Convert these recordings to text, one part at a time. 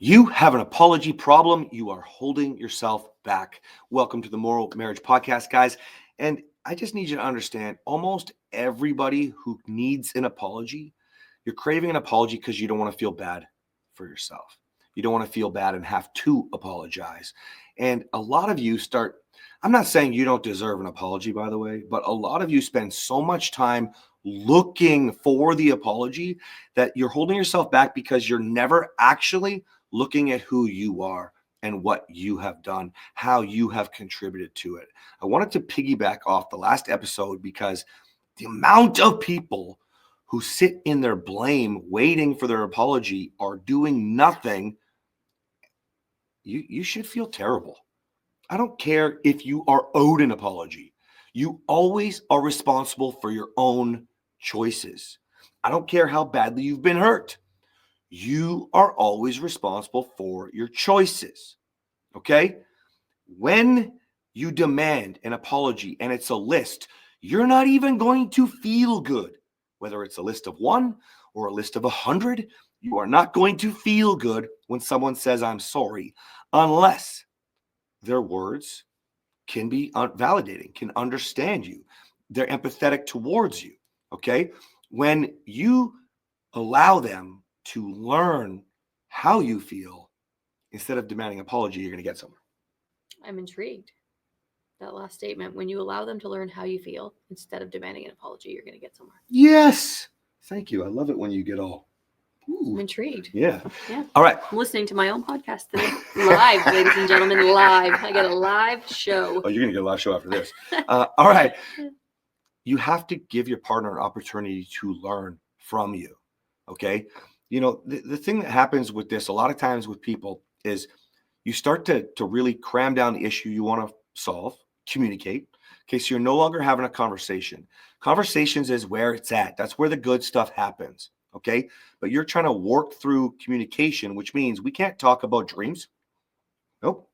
You have an apology problem. You are holding yourself back. Welcome to the Morrow Marriage podcast, guys. And I just need you to understand, almost everybody who needs an apology, you're craving an apology because you don't want to feel bad for yourself. You don't want to feel bad and have to apologize. And a lot of you I'm not saying you don't deserve an apology, by the way, but a lot of you spend so much time looking for the apology that you're holding yourself back because you're never actually looking at who you are and what you have done, how you have contributed to it. I wanted to piggyback off the last episode because the amount of people who sit in their blame waiting for their apology are doing nothing. You should feel terrible. I don't care if you are owed an apology. You always are responsible for your own choices. I don't care how badly you've been hurt. You are always responsible for your choices, okay? When you demand an apology and it's a list, you're not even going to feel good. Whether it's a list of 1 or a list of 100, you are not going to feel good when someone says, I'm sorry, unless their words can be validating, can understand you. They're empathetic towards you, okay? When you allow them to learn how you feel, instead of demanding apology, you're going to get somewhere. I'm intrigued. That last statement, when you allow them to learn how you feel, instead of demanding an apology, you're going to get somewhere. Yes. Thank you. I love it when you get all. Ooh. I'm intrigued. Yeah. Yeah. All right. I'm listening to my own podcast today. Live, ladies and gentlemen, live. I get a live show. Oh, you're going to get a live show after this. All right. You have to give your partner an opportunity to learn from you. Okay. You know, the thing that happens with this a lot of times with people is you start to really cram down the issue you want to solve, communicate. Okay, so you're no longer having a conversation. Conversations is where it's at. That's where the good stuff happens. Okay, but you're trying to work through communication, which means we can't talk about dreams. Nope.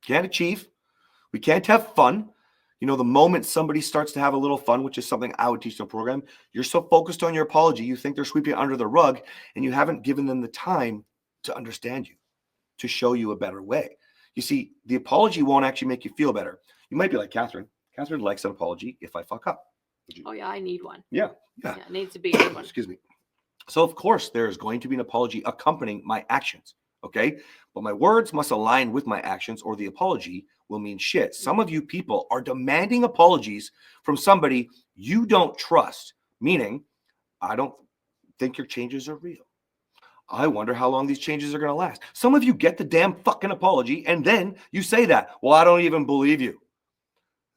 Can't achieve. We can't have fun. You know, the moment somebody starts to have a little fun, which is something I would teach in the program, you're so focused on your apology, you think they're sweeping it under the rug, and you haven't given them the time to understand you, to show you a better way. You see, the apology won't actually make you feel better. You might be like Kathryn. Kathryn likes an apology if I fuck up. Oh, yeah, I need one. Yeah. It needs to be a good one. Excuse me. So, of course, there's going to be an apology accompanying my actions. Okay, but my words must align with my actions or the apology will mean shit. Some of you people are demanding apologies from somebody you don't trust, meaning I don't think your changes are real. I wonder how long these changes are going to last. Some of you get the damn fucking apology and then you say that. Well, I don't even believe you.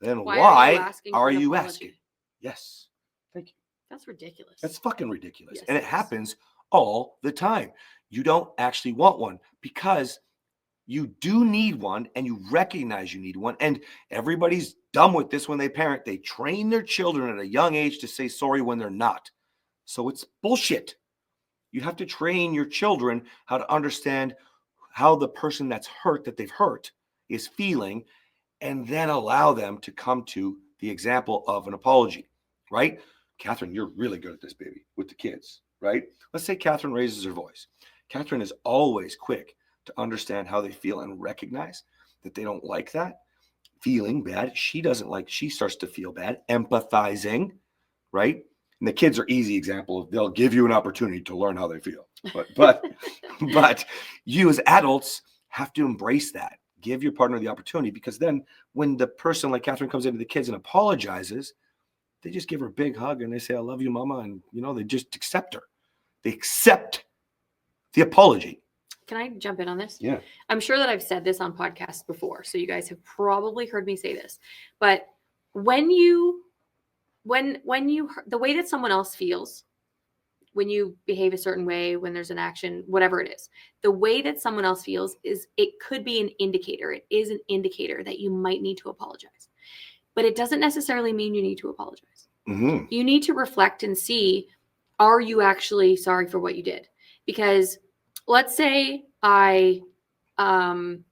Then why are you asking? Yes. Thank you. That's ridiculous. That's fucking ridiculous. Yes, and it happens all the time. You don't actually want one because you do need one and you recognize you need one. And everybody's dumb with this when they parent. They train their children at a young age to say sorry when they're not. So it's bullshit. You have to train your children how to understand how the person that's hurt, that they've hurt, is feeling, and then allow them to come to the example of an apology, right? Kathryn, you're really good at this, baby, with the kids, right? Let's say Kathryn raises her voice. Kathryn is always quick to understand how they feel and recognize that they don't like that. Feeling bad. She starts to feel bad. Empathizing, right? And the kids are easy example of they'll give you an opportunity to learn how they feel. But you as adults have to embrace that. Give your partner the opportunity, because then when the person like Kathryn comes into the kids and apologizes, they just give her a big hug and they say, I love you, mama. And, they just accept her. They accept the apology. Can I jump in on this? Yeah. I'm sure that I've said this on podcasts before, so you guys have probably heard me say this. But when you the way that someone else feels, when you behave a certain way, when there's an action, whatever it is, the way that someone else feels it could be an indicator. It is an indicator that you might need to apologize. But it doesn't necessarily mean you need to apologize. Mm-hmm. You need to reflect and see, are you actually sorry for what you did? Because let's say I drank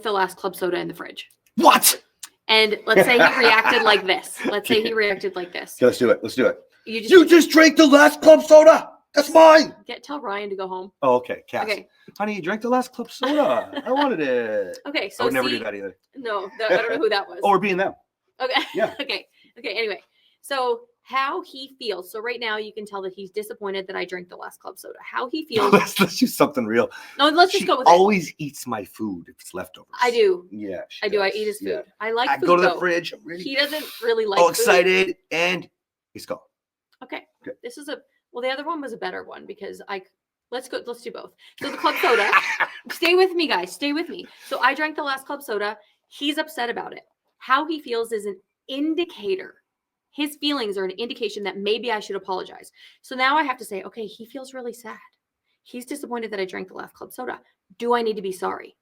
the last club soda in the fridge. What? And let's say he reacted like this. Let's say he reacted like this. Okay, let's do it. You You just drank the last club soda. That's mine. Tell Ryan to go home. Oh, okay. Cass. Okay. Honey, you drank the last club soda. I wanted it. Okay, I so would never do that either. No, I don't know who that was. Or being them. Okay. Yeah. Okay. Anyway, so how he feels. So right now you can tell that he's disappointed that I drank the last club soda. How he feels. let's do something real. No, let's just go with it. She always eats my food if it's leftovers. I do. Yeah. I do. I eat his food. Yeah. I like I food. go to the though. fridge. I'm ready. He doesn't really like all food. excited, and he's gone. Okay. Good. This is the other one was a better one because let's do both. So the club soda, stay with me, guys. Stay with me. So I drank the last club soda. He's upset about it. How he feels is an indicator. His feelings are an indication that maybe I should apologize. So now I have to say, okay, he feels really sad. He's disappointed that I drank the last club soda. Do I need to be sorry?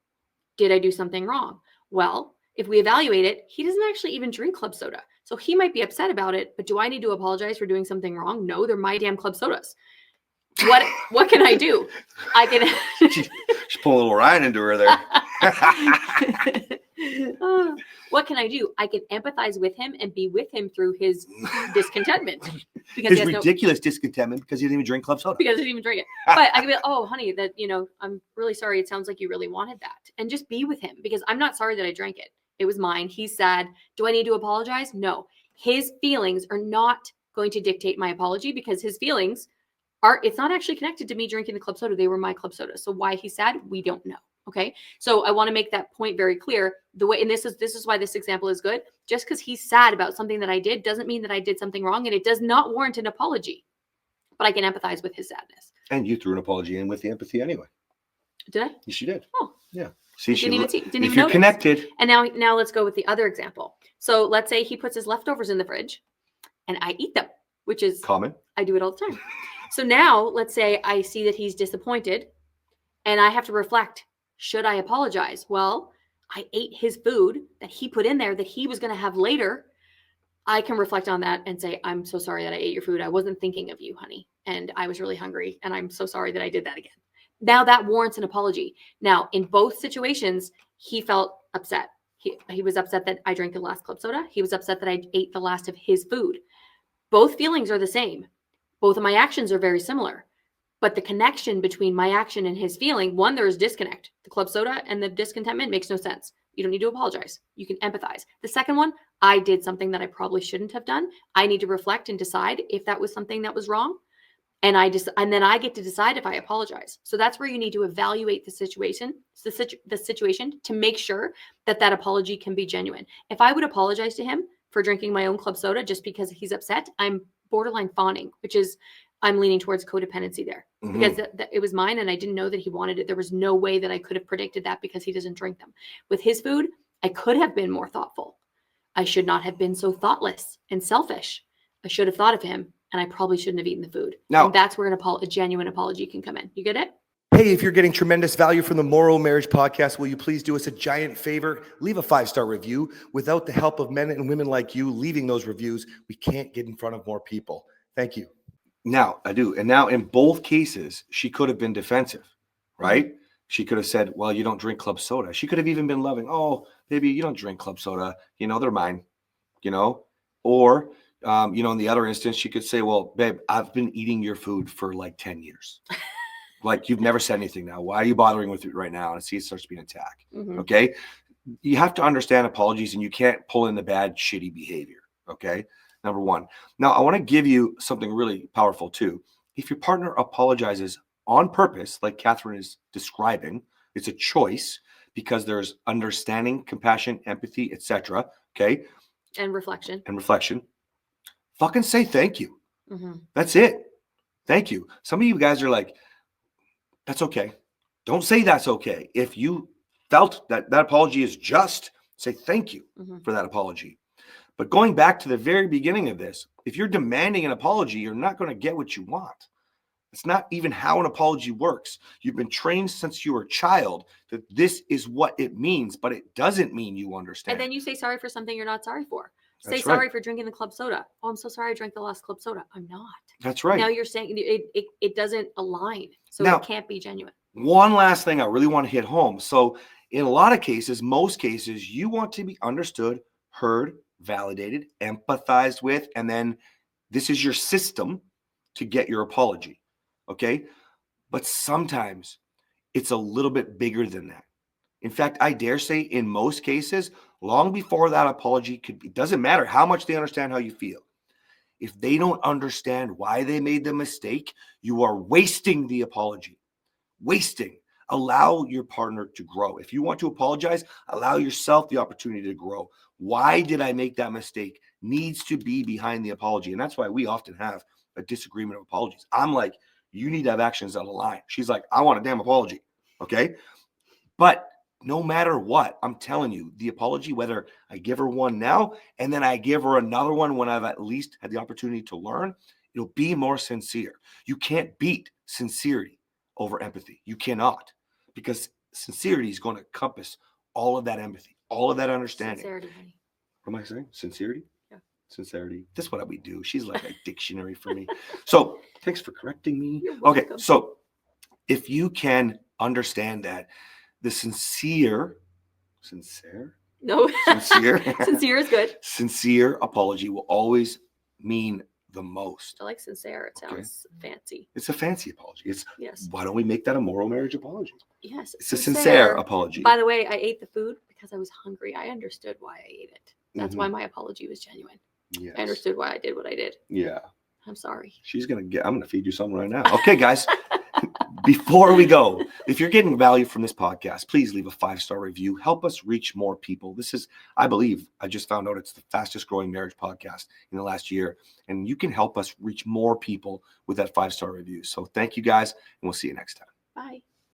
Did I do something wrong? Well, if we evaluate it, he doesn't actually even drink club soda. So he might be upset about it, but do I need to apologize for doing something wrong? No, they're my damn club sodas. What can I do? I can. She's pulling a little Ryan into her there. What can I do? I can empathize with him and be with him through his discontentment. His ridiculous discontentment because he didn't even drink club soda. Because he didn't even drink it. But I can be like, oh, honey, I'm really sorry. It sounds like you really wanted that. And just be with him because I'm not sorry that I drank it. It was mine. He's sad. Do I need to apologize? No. His feelings are not going to dictate my apology because his feelings it's not actually connected to me drinking the club soda. They were my club soda. So why he's sad, we don't know. Okay. So I want to make that point very clear. And this is why this example is good. Just because he's sad about something that I did doesn't mean that I did something wrong, and it does not warrant an apology. But I can empathize with his sadness. And you threw an apology in with the empathy anyway. Did I? Yes, you did. Oh. Yeah. See, didn't even if you're notice. Connected. And now let's go with the other example. So let's say he puts his leftovers in the fridge and I eat them, which is common. I do it all the time. So now let's say I see that he's disappointed and I have to reflect, should I apologize? Well, I ate his food that he put in there that he was going to have later. I can reflect on that and say, I'm so sorry that I ate your food. I wasn't thinking of you, honey. And I was really hungry. And I'm so sorry that I did that again. Now that warrants an apology. Now, in both situations, he felt upset. He was upset that I drank the last club soda. He was upset that I ate the last of his food. Both feelings are the same. Both of my actions are very similar. But the connection between my action and his feeling, one, there is disconnect. The club soda and the discontentment makes no sense. You don't need to apologize. You can empathize. The second one, I did something that I probably shouldn't have done. I need to reflect and decide if that was something that was wrong. And then I get to decide if I apologize. So that's where you need to evaluate the situation to make sure that apology can be genuine. If I would apologize to him for drinking my own club soda just because he's upset, I'm borderline fawning, which is I'm leaning towards codependency there because it was mine and I didn't know that he wanted it. There was no way that I could have predicted that because he doesn't drink them. With his food, I could have been more thoughtful. I should not have been so thoughtless and selfish. I should have thought of him and I probably shouldn't have eaten the food. Now, and that's where a genuine apology can come in. You get it? Hey, if you're getting tremendous value from the Morrow Marriage podcast, will you please do us a giant favor? Leave a 5-star review. Without the help of men and women like you leaving those reviews, we can't get in front of more people. Thank you. Now, I do. And now in both cases, she could have been defensive, right? Mm-hmm. She could have said, well, you don't drink club soda. She could have even been loving. Oh, baby, you don't drink club soda. They're mine, Or, in the other instance, she could say, well, babe, I've been eating your food for like 10 years. Like, you've never said anything now. Why are you bothering with it right now? And see, it starts being an attack. Mm-hmm. Okay. You have to understand apologies and you can't pull in the bad, shitty behavior. Okay. Number one. Now, I want to give you something really powerful too. If your partner apologizes on purpose, like Kathryn is describing, it's a choice because there's understanding, compassion, empathy, etc. Okay. And reflection. Fucking say thank you. Mm-hmm. That's it. Thank you. Some of you guys are like, that's okay. Don't say that's okay. If you felt that apology is just, say thank you for that apology. But going back to the very beginning of this, if you're demanding an apology, you're not going to get what you want. It's not even how an apology works. You've been trained since you were a child that this is what it means, but it doesn't mean you understand. And then you say sorry for something you're not sorry for. Say That's sorry right. for drinking the club soda. Oh, I'm so sorry I drank the last club soda. I'm not. That's right. Now you're saying it doesn't align. So now, it can't be genuine. One last thing I really want to hit home. So in a lot of cases, most cases, you want to be understood, heard, validated, empathized with, and then this is your system to get your apology. Okay. But sometimes it's a little bit bigger than that. In fact, I dare say in most cases, long before that apology it doesn't matter how much they understand how you feel. If they don't understand why they made the mistake, you are wasting the apology. Wasting. Allow your partner to grow. If you want to apologize, allow yourself the opportunity to grow. Why did I make that mistake? Needs to be behind the apology. And that's why we often have a disagreement of apologies. I'm like, you need to have actions on the line. She's like, I want a damn apology. Okay. But no matter what, I'm telling you, the apology, whether I give her one now and then I give her another one when I've at least had the opportunity to learn, it'll be more sincere. You can't beat sincerity over empathy. You cannot, because sincerity is going to encompass all of that empathy, all of that understanding. Sincerity, honey. What am I saying? Sincerity? Yeah. Sincerity. That's what we do. She's like a dictionary for me. So thanks for correcting me. You're Okay. welcome. So if you can understand that the sincere No. sincere Sincere is good. sincere apology will always mean the most. I like sincere. It Okay. sounds fancy. It's a fancy apology. It's Yes. why don't we make that a Morrow Marriage apology? Yes. It's a sincere apology. By the way, I ate the food because I was hungry. I understood why I ate it. That's Mhm. why my apology was genuine. Yes. I understood why I did what I did. Yeah. I'm sorry. I'm gonna feed you something right now. Okay, guys. Before we go, if you're getting value from this podcast, please leave a 5-star review. Help us reach more people. This is, I believe, I just found out it's the fastest growing marriage podcast in the last year. And you can help us reach more people with that 5-star review. So thank you guys, and we'll see you next time. Bye.